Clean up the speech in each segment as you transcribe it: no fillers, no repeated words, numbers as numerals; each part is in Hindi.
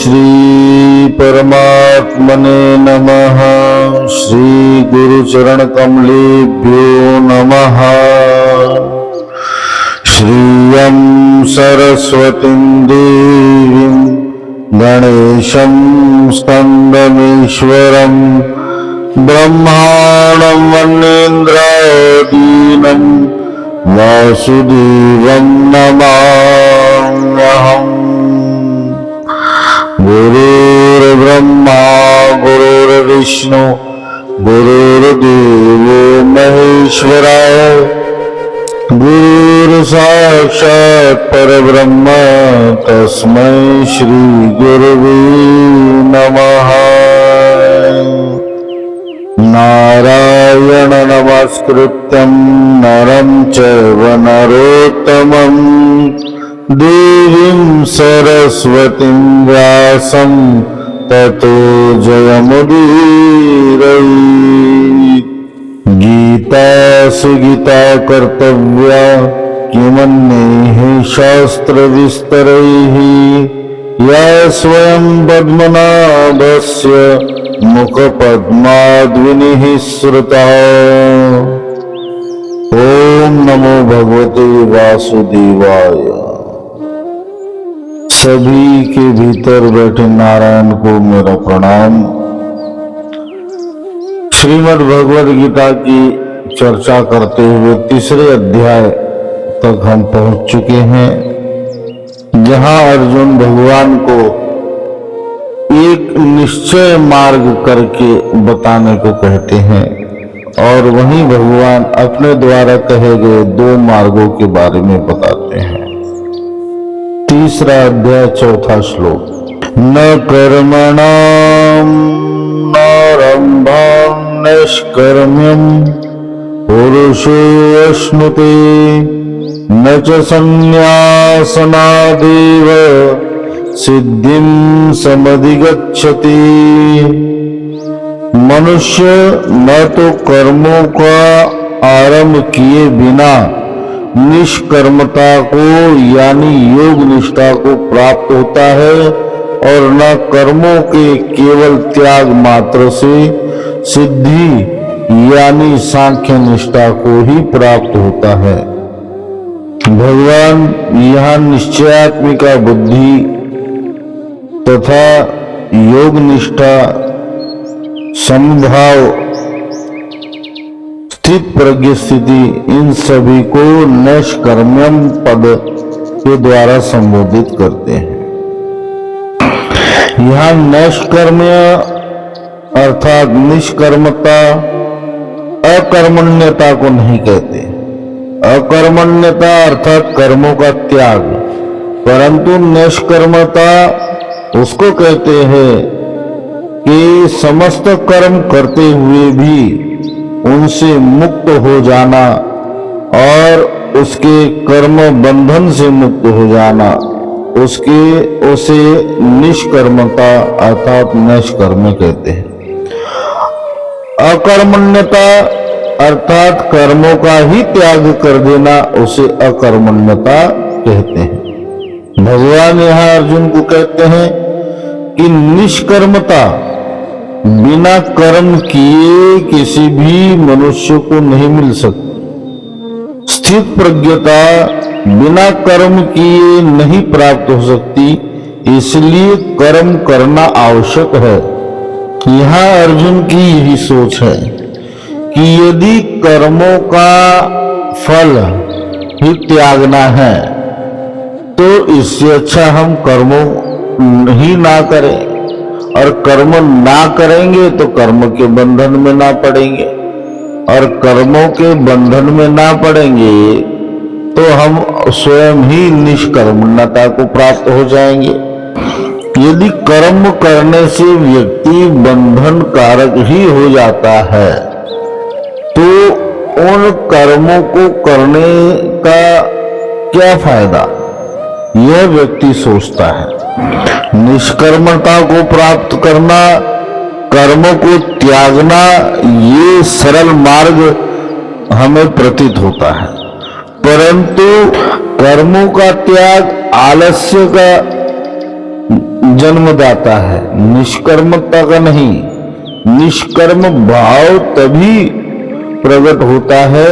श्री परमात्मने नमः। श्री गुरुचरण कमलेभ्यो नमः। श्रियं सरस्वतीं देवीं गणेशं स्कन्दमीश्वरं ब्रह्माणं वन्नेन्द्रादीनं वासुदेवं नमाम्यहम्। गुरुर्ब्रह्मा गुरुर्विष्णु गुरुर्देवो महेश्वरा गुरुर्साक्षात् परब्रह्म तस्मै श्री गुरुवे नमः। नारायण नमस्कृत्यं नरं चैव नरोत्तमं देवीं सरस्वतीं व्यासं ततो जयमुदीरयेत्। गीता सुगीता कर्तव्या किमन्यैः शास्त्रविस्तरैः या स्वयं पद्मनाभस्य मुखपद्माद्विनिः श्रुता। ओम नमो भगवते वासुदेवाय। सभी के भीतर बैठे नारायण को मेरा प्रणाम। श्रीमद् भगवद गीता की चर्चा करते हुए तीसरे अध्याय तक हम पहुंच चुके हैं, जहां अर्जुन भगवान को एक निश्चय मार्ग करके बताने को कहते हैं और वहीं भगवान अपने द्वारा कहे गए 2 मार्गों के बारे में बताते हैं। तीसरा अध्याय चौथा श्लोक। न कर्मणां नारंभं निष्कर्म्यं पुरुषो अश्नुते न च संन्यासनादेव सिद्धिं समधिगच्छति। मनुष्य न तो कर्मों का आरंभ किए बिना निष्कर्मता को यानी योग निष्ठा को प्राप्त होता है और न कर्मों के केवल त्याग मात्र से सिद्धि यानी सांख्य निष्ठा को ही प्राप्त होता है। भगवान यहाँ निश्चयात्मिका बुद्धि तथा योग निष्ठा समभाव स्थित प्रज्ञ स्थिति इन सभी को नैष्कर्म्यम पद के द्वारा संबोधित करते हैं। यहाँ नैष्कर्म्य अर्थात निष्कर्मता अकर्मण्यता को नहीं कहते। अकर्मण्यता अर्थात कर्मों का त्याग, परंतु निष्कर्मता उसको कहते हैं कि समस्त कर्म करते हुए भी उनसे मुक्त हो जाना और उसके कर्म बंधन से मुक्त हो जाना, उसे निष्कर्मता अर्थात निष्कर्म कहते हैं। अकर्मण्यता अर्थात कर्मों का ही त्याग कर देना उसे अकर्मण्यता कहते हैं। भगवान यहाँ अर्जुन को कहते हैं कि निष्कर्मता बिना कर्म किए किसी भी मनुष्य को नहीं मिल सकती। स्थित प्रज्ञता बिना कर्म किए नहीं प्राप्त हो सकती, इसलिए कर्म करना आवश्यक है। यहाँ अर्जुन की यही सोच है कि यदि कर्मों का फल ही त्यागना है तो इससे अच्छा हम कर्मों ही ना करें, और कर्म ना करेंगे तो कर्म के बंधन में ना पड़ेंगे, और कर्मों के बंधन में ना पड़ेंगे तो हम स्वयं ही निष्कर्मण्यता को प्राप्त हो जाएंगे। यदि कर्म करने से व्यक्ति बंधन कारक ही हो जाता है तो उन कर्मों को करने का क्या फायदा, यह व्यक्ति सोचता है। निष्कर्मता को प्राप्त करना, कर्मों को त्यागना, ये सरल मार्ग हमें प्रतीत होता है, परंतु कर्मों का त्याग आलस्य का जन्मदाता है, निष्कर्मता का नहीं। निष्कर्म भाव तभी प्रकट होता है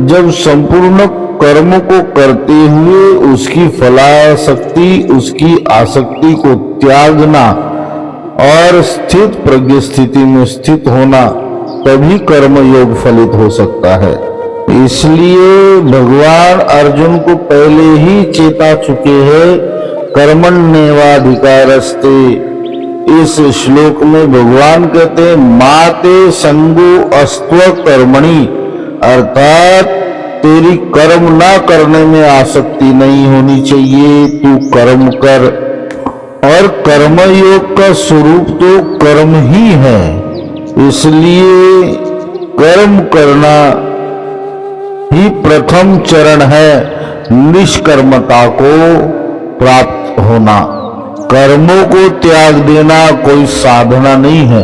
जब संपूर्ण कर्म को करते हुए उसकी फलाशक्ति, उसकी आसक्ति को त्यागना और स्थित प्रज्ञ स्थिति में स्थित होना, तभी कर्म योग फलित हो सकता है। इसलिए भगवान अर्जुन को पहले ही चेता चुके हैं, कर्मण्येवाधिकारस्ते। इस श्लोक में भगवान कहते हैं माते संगो अस्त्व कर्मणि, अर्थात तेरी कर्म ना करने में आसक्ति नहीं होनी चाहिए, तू कर्म कर। और कर्मयोग का स्वरूप तो कर्म ही है, इसलिए कर्म करना ही प्रथम चरण है निष्कर्मता को प्राप्त होना। कर्मों को त्याग देना कोई साधना नहीं है।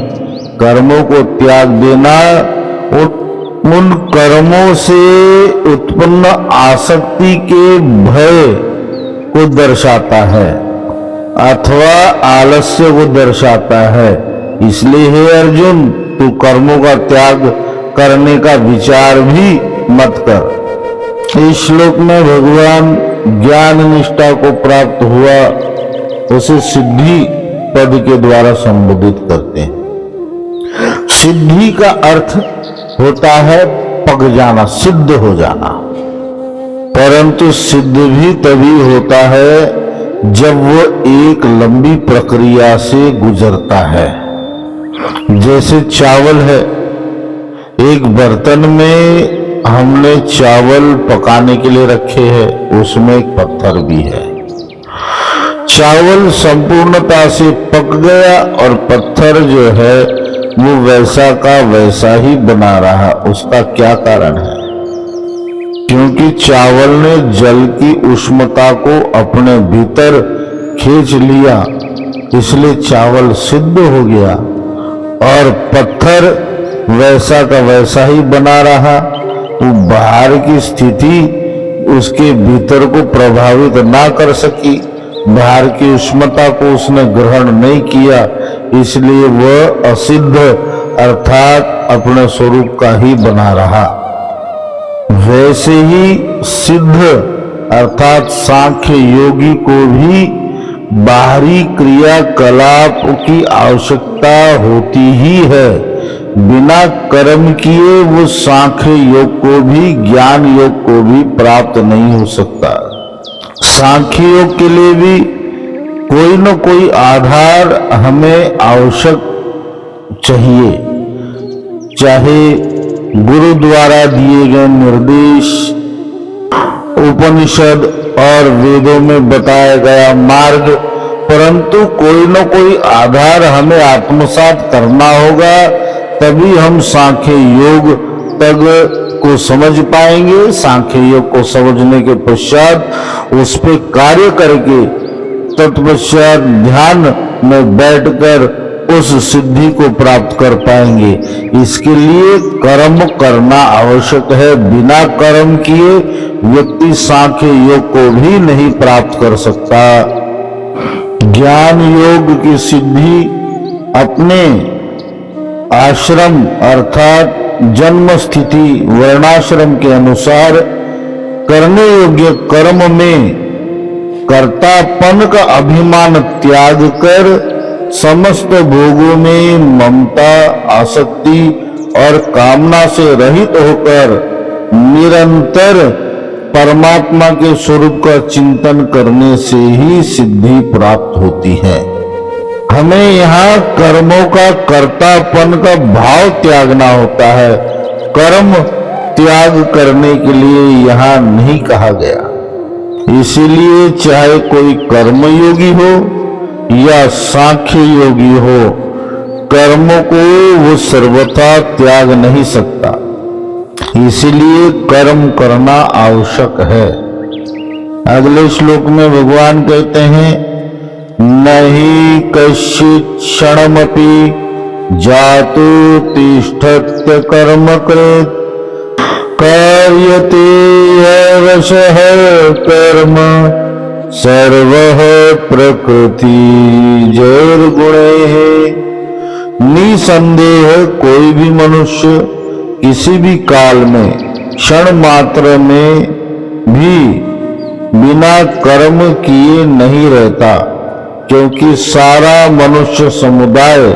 कर्मों को त्याग देना उन कर्मों से उत्पन्न आसक्ति के भय को दर्शाता है अथवा आलस्य को दर्शाता है। इसलिए हे अर्जुन, तू कर्मों का त्याग करने का विचार भी मत कर। इस श्लोक में भगवान ज्ञान निष्ठा को प्राप्त हुआ उसे सिद्धि पद के द्वारा संबोधित करते हैं। सिद्धि का अर्थ होता है पक जाना, सिद्ध हो जाना। परंतु सिद्ध भी तभी होता है जब वो एक लंबी प्रक्रिया से गुजरता है। जैसे चावल है, एक बर्तन में हमने चावल पकाने के लिए रखे हैं, उसमें एक पत्थर भी है। चावल संपूर्णता से पक गया और पत्थर जो है वो वैसा का वैसा ही बना रहा। उसका क्या कारण है? क्योंकि चावल ने जल की उष्णता को अपने भीतर खींच लिया, इसलिए चावल सिद्ध हो गया। और पत्थर वैसा का वैसा ही बना रहा। वो बाहर की स्थिति उसके भीतर को प्रभावित ना कर सकी, बाहर की उष्णता को उसने ग्रहण नहीं किया, इसलिए वह असिद्ध अर्थात अपने स्वरूप का ही बना रहा। वैसे ही सिद्ध अर्थात सांख्य योगी को भी बाहरी क्रियाकलाप की आवश्यकता होती ही है। बिना कर्म किए वो सांख्य योग को भी ज्ञान योग को भी प्राप्त नहीं हो सकता। सांख्य योग के लिए भी कोई न कोई आधार हमें आवश्यक चाहिए, चाहे गुरु द्वारा दिए गए निर्देश, उपनिषद और वेदों में बताया गया मार्ग, परंतु कोई न कोई आधार हमें आत्मसात करना होगा, तभी हम सांख्य योग तक को समझ पाएंगे। सांख्य योग को समझने के पश्चात उस पर कार्य करके तत्पश्चात ध्यान में बैठकर उस सिद्धि को प्राप्त कर पाएंगे। इसके लिए कर्म करना आवश्यक है। बिना कर्म किए व्यक्ति सांख्य योग को भी नहीं प्राप्त कर सकता। ज्ञान योग की सिद्धि अपने आश्रम अर्थात जन्म स्थिति वर्णाश्रम के अनुसार करने योग्य कर्म में कर्तापन का अभिमान त्याग कर समस्त भोगों में ममता, आसक्ति और कामना से रहित होकर निरंतर परमात्मा के स्वरूप का चिंतन करने से ही सिद्धि प्राप्त होती है। हमें यहाँ कर्मों का कर्तापन का भाव त्यागना होता है। कर्म त्याग करने के लिए यहाँ नहीं कहा गया। इसीलिए चाहे कोई कर्मयोगी हो या सांख्य योगी हो, कर्मों को वो सर्वथा त्याग नहीं सकता। इसीलिए कर्म करना आवश्यक है। अगले श्लोक में भगवान कहते हैं नहि कश्चित् क्षणमपि जातु तिष्ठत्य कर्म कृत् कार्यते यवशः कर्म सर्वः प्रकृति जैर्गुणैः। निसंदेह कोई भी मनुष्य किसी भी काल में क्षण मात्र में भी बिना कर्म किए नहीं रहता, क्योंकि सारा मनुष्य समुदाय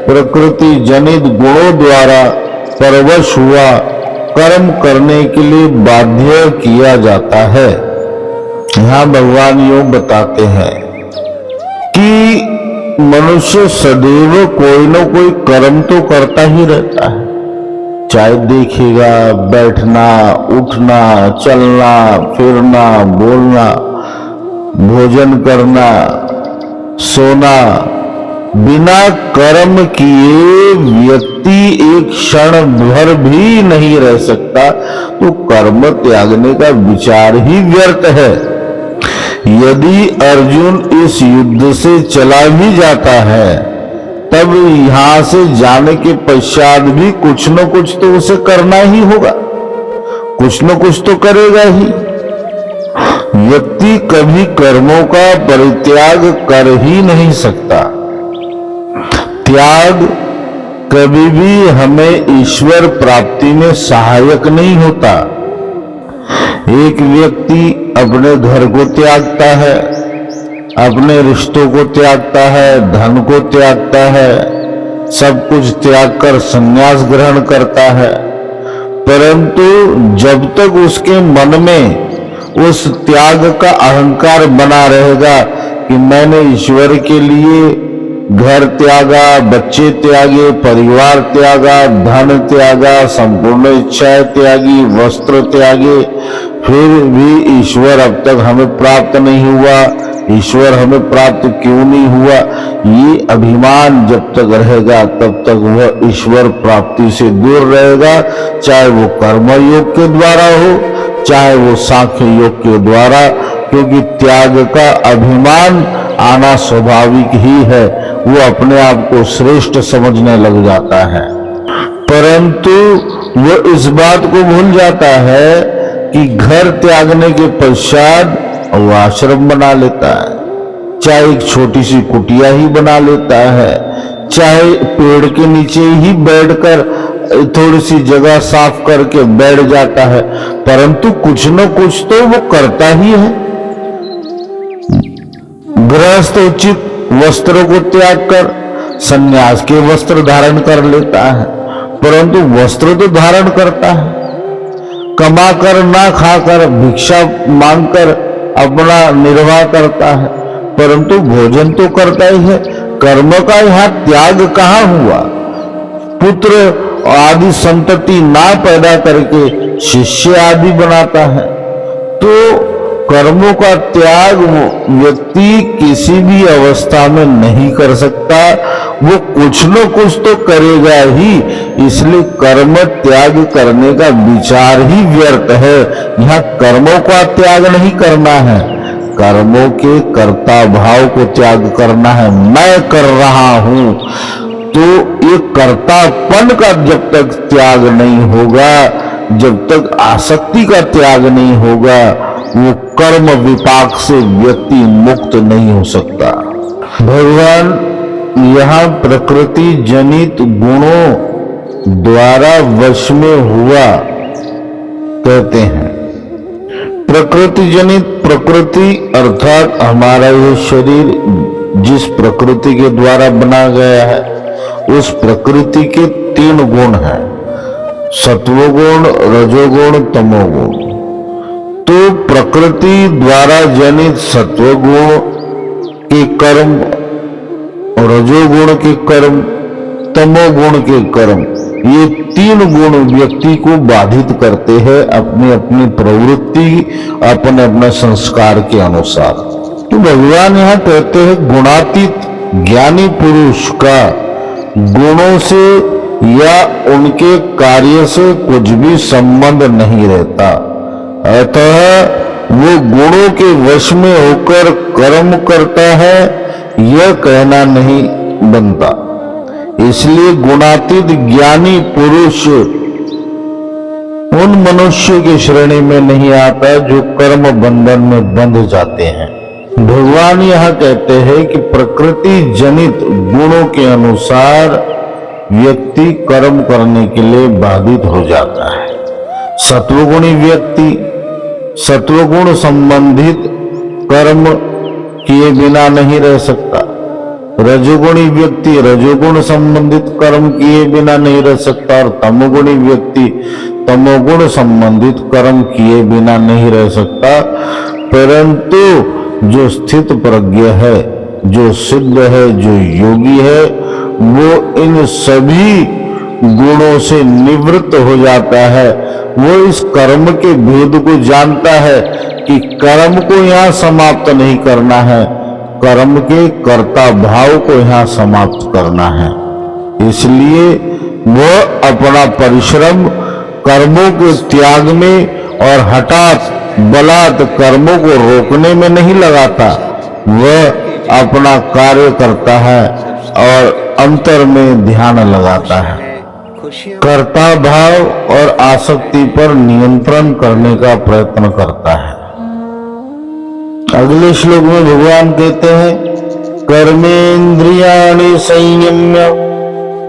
प्रकृति जनित गुणों द्वारा परवश हुआ कर्म करने के लिए बाध्य किया जाता है। यहाँ भगवान यूं बताते हैं कि मनुष्य सदैव कोई न कोई कर्म तो करता ही रहता है, चाहे देखेगा, बैठना, उठना, चलना, फिरना, बोलना, भोजन करना, सोना। बिना कर्म किए व्यक्ति एक क्षण भर भी नहीं रह सकता, तो कर्म त्यागने का विचार ही व्यर्थ है। यदि अर्जुन इस युद्ध से चला भी जाता है, तब यहां से जाने के पश्चात भी कुछ न कुछ तो उसे करना ही होगा, कुछ न कुछ तो करेगा ही। व्यक्ति कभी कर्मों का परित्याग कर ही नहीं सकता। त्याग कभी भी हमें ईश्वर प्राप्ति में सहायक नहीं होता। एक व्यक्ति अपने घर को त्यागता है, अपने रिश्तों को त्यागता है, धन को त्यागता है, सब कुछ त्याग कर संन्यास ग्रहण करता है, परंतु जब तक उसके मन में उस त्याग का अहंकार बना रहेगा कि मैंने ईश्वर के लिए घर त्यागा, बच्चे त्यागे, परिवार त्यागा, धन त्यागा, संपूर्ण इच्छाएं त्यागी, वस्त्र त्यागे, फिर भी ईश्वर अब तक हमें प्राप्त नहीं हुआ, ईश्वर हमें प्राप्त क्यों नहीं हुआ, ये अभिमान जब तक रहेगा तब तक वह ईश्वर प्राप्ति से दूर रहेगा, चाहे वो कर्म योग के द्वारा हो, चाहे वो सांख्य योग के द्वारा, क्योंकि त्याग का अभिमान आना स्वाभाविक ही है। वो अपने आप को श्रेष्ठ समझने लग जाता है, परंतु वो इस बात को भूल जाता है कि घर त्यागने के पश्चात वो आश्रम बना लेता है, चाहे एक छोटी सी कुटिया ही बना लेता है, चाहे पेड़ के नीचे ही बैठकर थोड़ी सी जगह साफ करके बैठ जाता है, परंतु कुछ न कुछ तो वो करता ही है। गृहस्थ उचित वस्त्रों को त्याग कर संन्यास के वस्त्र धारण कर लेता है, परंतु वस्त्र तो धारण करता है। कमा कर ना खाकर भिक्षा मांगकर अपना निर्वाह करता है, परंतु भोजन तो करता ही है। कर्म का यहाँ त्याग कहाँ हुआ? पुत्र आदि संतति ना पैदा करके शिष्य आदि बनाता है, तो कर्मों का त्याग व्यक्ति किसी भी अवस्था में नहीं कर सकता, वो कुछ न कुछ तो करेगा ही, इसलिए कर्म त्याग करने का विचार ही व्यर्थ है। यहाँ कर्मों का त्याग नहीं करना है, कर्मों के कर्ता भाव को त्याग करना है। मैं कर रहा हूं, तो ये कर्तापन का जब तक त्याग नहीं होगा, जब तक आसक्ति का त्याग नहीं होगा, वो कर्म विपाक से व्यक्ति मुक्त नहीं हो सकता। भगवान यहाँ प्रकृति जनित गुणों द्वारा वश में हुआ कहते हैं। प्रकृति जनित, प्रकृति अर्थात हमारा ये शरीर जिस प्रकृति के द्वारा बना गया है, उस प्रकृति के 3 गुण हैं, सत्वगुण, रजोगुण, तमोगुण। तो प्रकृति द्वारा जनित सत्वगुण के कर्म, रजोगुण के कर्म, तमोगुण के कर्म, ये 3 गुण व्यक्ति को बाधित करते हैं अपनी अपनी प्रवृत्ति, अपने अपने संस्कार के अनुसार। तो भगवान यहाँ कहते हैं गुणातीत ज्ञानी पुरुष का गुणों से या उनके कार्य से कुछ भी संबंध नहीं रहता, अतः वो गुणों के वश में होकर कर्म करता है, यह कहना नहीं बनता। इसलिए गुणातीत ज्ञानी पुरुष उन मनुष्य की श्रेणी में नहीं आता जो कर्म बंधन में बंध जाते हैं। भगवान यह कहते हैं कि प्रकृति जनित गुणों के अनुसार व्यक्ति कर्म करने के लिए बाधित हो जाता है। सत्वगुणी व्यक्ति सत्वगुण संबंधित कर्म किए बिना नहीं रह सकता। रजोगुणी व्यक्ति रजोगुण संबंधित कर्म किए बिना नहीं रह सकता और तमोगुणी व्यक्ति तमोगुण संबंधित कर्म किए बिना नहीं रह सकता। परंतु जो स्थित प्रज्ञ है, जो सिद्ध है, जो योगी है, वो इन सभी गुणों से निवृत्त हो जाता है। वो इस कर्म के भेद को जानता है कि कर्म को यहाँ समाप्त नहीं करना है, कर्म के कर्ता भाव को यहाँ समाप्त करना है। इसलिए वह अपना परिश्रम कर्मों के त्याग में और हठात बलात् कर्मों को रोकने में नहीं लगाता। वह अपना कार्य करता है और अंतर में ध्यान लगाता है। कर्ता भाव और आसक्ति पर नियंत्रण करने का प्रयत्न करता है। अगले श्लोक में भगवान कहते हैं, कर्मेन्द्रियाणि संयम्य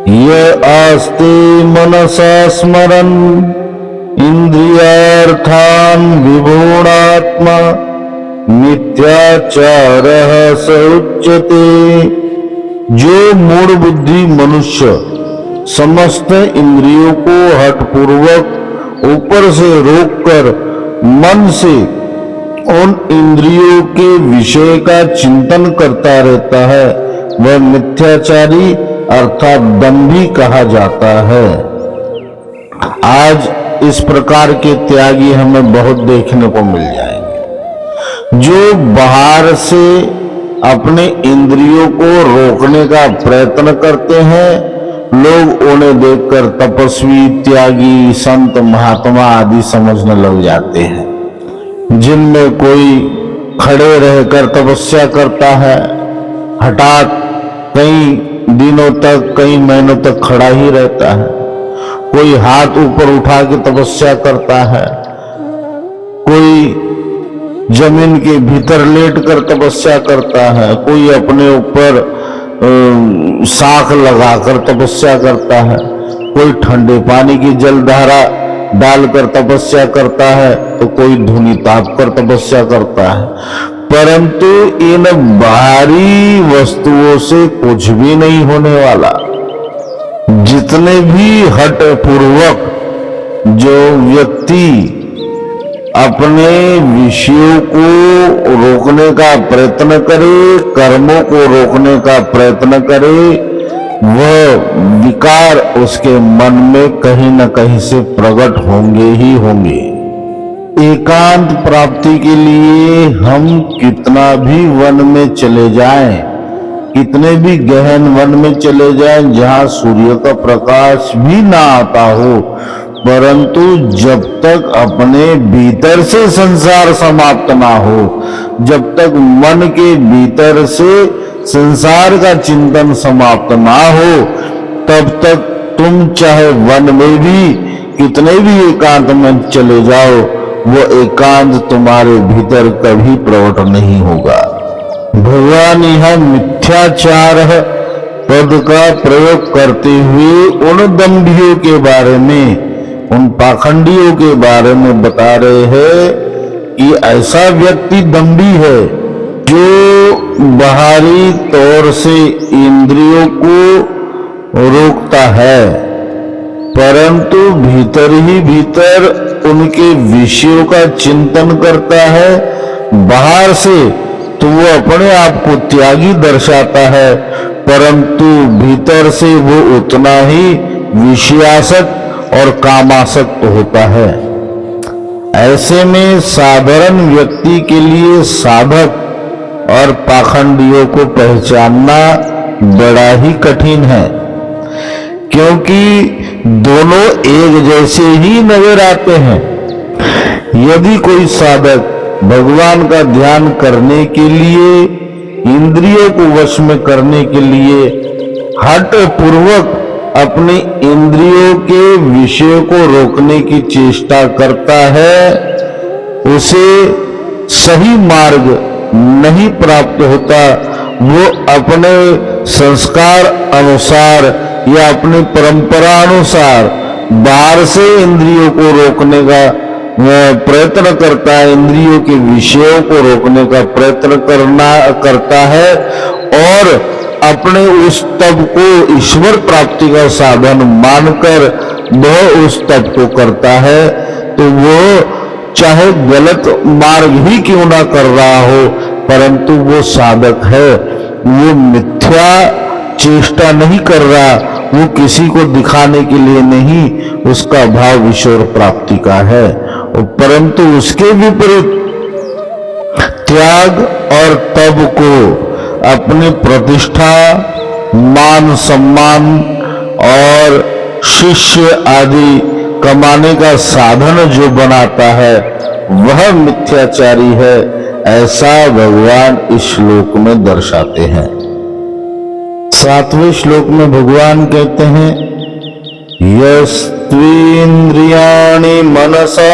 य आस्ते मनसा स्मरन् इंद्रियार्थान् विगुणात्मा मिथ्याचारः स उच्यते। जो मूढ़ बुद्धि मनुष्य समस्त इंद्रियों को हठपूर्वक ऊपर से रोककर मन से उन इंद्रियों के विषय का चिंतन करता रहता है, वह मिथ्याचारी अर्थात दंभी कहा जाता है। आज इस प्रकार के त्यागी हमें बहुत देखने को मिल जाएंगे, जो बाहर से अपने इंद्रियों को रोकने का प्रयत्न करते हैं। लोग उन्हें देखकर तपस्वी, त्यागी, संत, महात्मा आदि समझने लग जाते हैं। जिनमें कोई खड़े रहकर तपस्या करता है, हठात कई दिनों तक, कई महीनों तक खड़ा ही रहता है। कोई हाथ ऊपर उठा के तपस्या करता है, कोई जमीन के भीतर लेटकर तपस्या करता है, कोई अपने ऊपर साख लगाकर तपस्या करता है, कोई ठंडे पानी की जलधारा डालकर तपस्या करता है, तो कोई धुनी ताप कर तपस्या करता है। परंतु इन बाहरी वस्तुओं से कुछ भी नहीं होने वाला। जितने भी हठ पूर्वक जो व्यक्ति अपने विषयों को रोकने का प्रयत्न करे, कर्मों को रोकने का प्रयत्न करे, वह विकार उसके मन में कहीं न कहीं से प्रकट होंगे ही होंगे। एकांत प्राप्ति के लिए हम कितना भी वन में चले जाएं, कितने भी गहन वन में चले जाएं, जहां सूर्य का प्रकाश भी ना आता हो, परंतु जब तक अपने भीतर से संसार समाप्त ना हो, जब तक मन के भीतर से संसार का चिंतन समाप्त ना हो, तब तक तुम चाहे वन में भी कितने भी एकांत में चले जाओ, वो एकांत तुम्हारे भीतर कभी प्रकट नहीं होगा। भगवान यह मिथ्याचार पद का प्रयोग करते हुए उन दंभियों के बारे में, उन पाखंडियों के बारे में बता रहे हैं कि ऐसा व्यक्ति दंभी है जो बाहरी तौर से इंद्रियों को रोकता है, परंतु भीतर ही भीतर उनके विषयों का चिंतन करता है। बाहर से तो वो अपने आप को त्यागी दर्शाता है, परंतु भीतर से वो उतना ही विषयासक्त और कामासक्त होता है। ऐसे में साधारण व्यक्ति के लिए साधक और पाखंडियों को पहचानना बड़ा ही कठिन है, क्योंकि दोनों एक जैसे ही नजर आते हैं। यदि कोई साधक भगवान का ध्यान करने के लिए, इंद्रियों को वश में करने के लिए हठ पूर्वक अपनी इंद्रियों के विषय को रोकने की चेष्टा करता है, उसे सही मार्ग नहीं प्राप्त होता, वो अपने संस्कार अनुसार या अपनी परंपरा अनुसार बाहर से इंद्रियों को रोकने का प्रयत्न करता है, इंद्रियों के विषयों को रोकने का प्रयत्न करता है और अपने उस तप को ईश्वर प्राप्ति का साधन मानकर वह उस तप को करता है। तो वो चाहे गलत मार्ग ही क्यों ना कर रहा हो, परंतु वो साधक है, वो मिथ्या चेष्टा नहीं कर रहा, वो किसी को दिखाने के लिए नहीं, उसका भाव ईश्वर प्राप्ति का है। परंतु उसके विपरीत त्याग और तप को अपनी प्रतिष्ठा, मान सम्मान और शिष्य आदि कमाने का साधन जो बनाता है वह मिथ्याचारी है, ऐसा भगवान इस श्लोक में दर्शाते हैं। 7वें श्लोक में भगवान कहते हैं, यस्त्वेन्द्रियाणि मनसा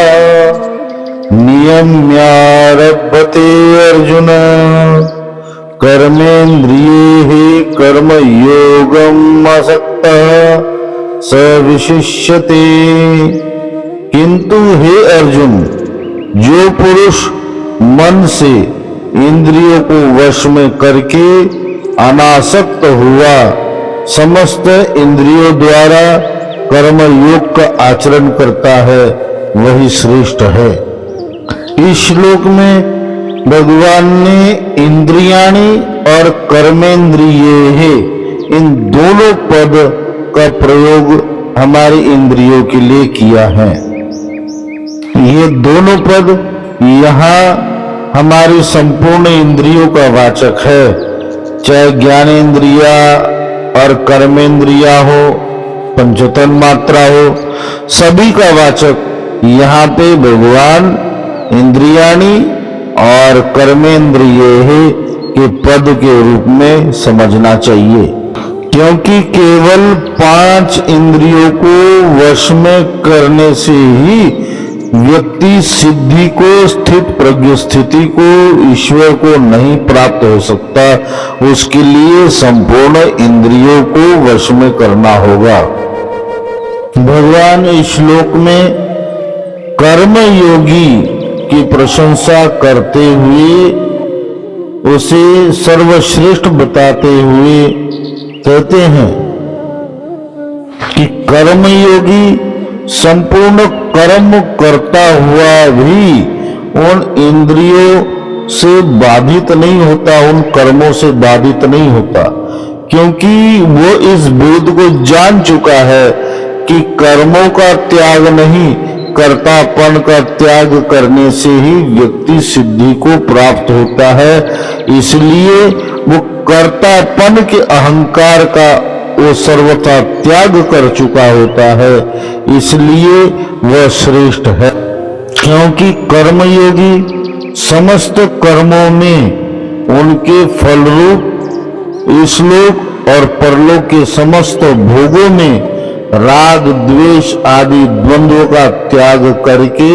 नियम्यारभते अर्जुन कर्मेन्द्रिये कर्मयोगम् असक्तः स विशिष्यते। किंतु हे अर्जुन, जो पुरुष मन से इंद्रियों को वश में करके अनासक्त हुआ, समस्त इंद्रियों द्वारा कर्म योग का आचरण करता है, वही श्रेष्ठ है। इस श्लोक में भगवान ने इंद्रियाणि और कर्मेंद्रिये इन दोनों पद का प्रयोग हमारी इंद्रियों के लिए किया है। ये दोनों पद यहाँ हमारी संपूर्ण इंद्रियों का वाचक है, चाहे ज्ञानेन्द्रिया और कर्मेंद्रिया हो, पंचतन मात्रा हो, सभी का वाचक यहाँ पे भगवान इंद्रियाणि और कर्मेंद्रिये के पद के रूप में समझना चाहिए, क्योंकि केवल 5 इंद्रियों को वश में करने से ही व्यक्ति सिद्धि को, स्थित प्रज्ञ स्थिति को, ईश्वर को नहीं प्राप्त हो सकता। उसके लिए संपूर्ण इंद्रियों को वश में करना होगा। भगवान इस श्लोक में कर्म योगी की प्रशंसा करते हुए, उसे सर्वश्रेष्ठ बताते हुए कहते हैं कि कर्मयोगी संपूर्ण कर्म करता हुआ भी उन इंद्रियों से बाधित नहीं होता, उन कर्मों से बाधित नहीं होता, क्योंकि वो इस भेद को जान चुका है कि कर्मों का त्याग नहीं, कर्तापन का त्याग करने से ही व्यक्ति सिद्धि को प्राप्त होता है। इसलिए वो कर्तापन के अहंकार का वो सर्वथा त्याग कर चुका होता है, इसलिए वह श्रेष्ठ है। क्योंकि कर्मयोगी समस्त कर्मों में उनके फलरूप इहलोक और परलोक के समस्त भोगों में राग द्वेष आदि द्वंद्वों का त्याग करके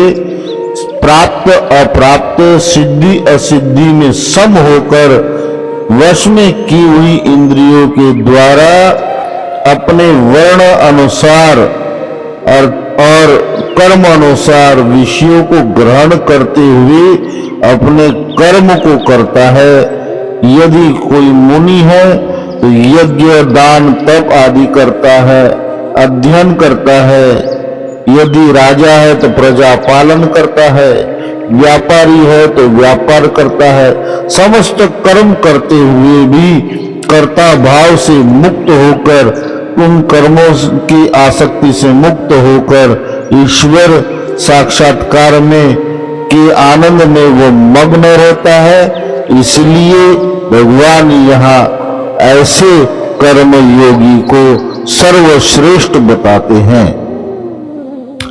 प्राप्त अप्राप्त, सिद्धि असिद्धि में सम होकर वश में की हुई इंद्रियों के द्वारा अपने वर्ण अनुसार और कर्म अनुसार विषयों को ग्रहण करते हुए अपने कर्म को करता है। यदि कोई मुनि है तो यज्ञ दान तप आदि करता है, अध्ययन करता है। यदि राजा है तो प्रजा पालन करता है, व्यापारी है तो व्यापार करता है। समस्त कर्म करते हुए भी कर्ता भाव से मुक्त होकर, उन कर्मों की आसक्ति से मुक्त होकर ईश्वर साक्षात्कार में के आनंद में वो मग्न रहता है। इसलिए भगवान यहाँ ऐसे कर्म योगी को सर्वश्रेष्ठ बताते हैं।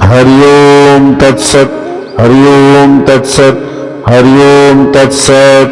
हरिओम तत्सत, हरिओम तत्सत, हरिओम तत्सत।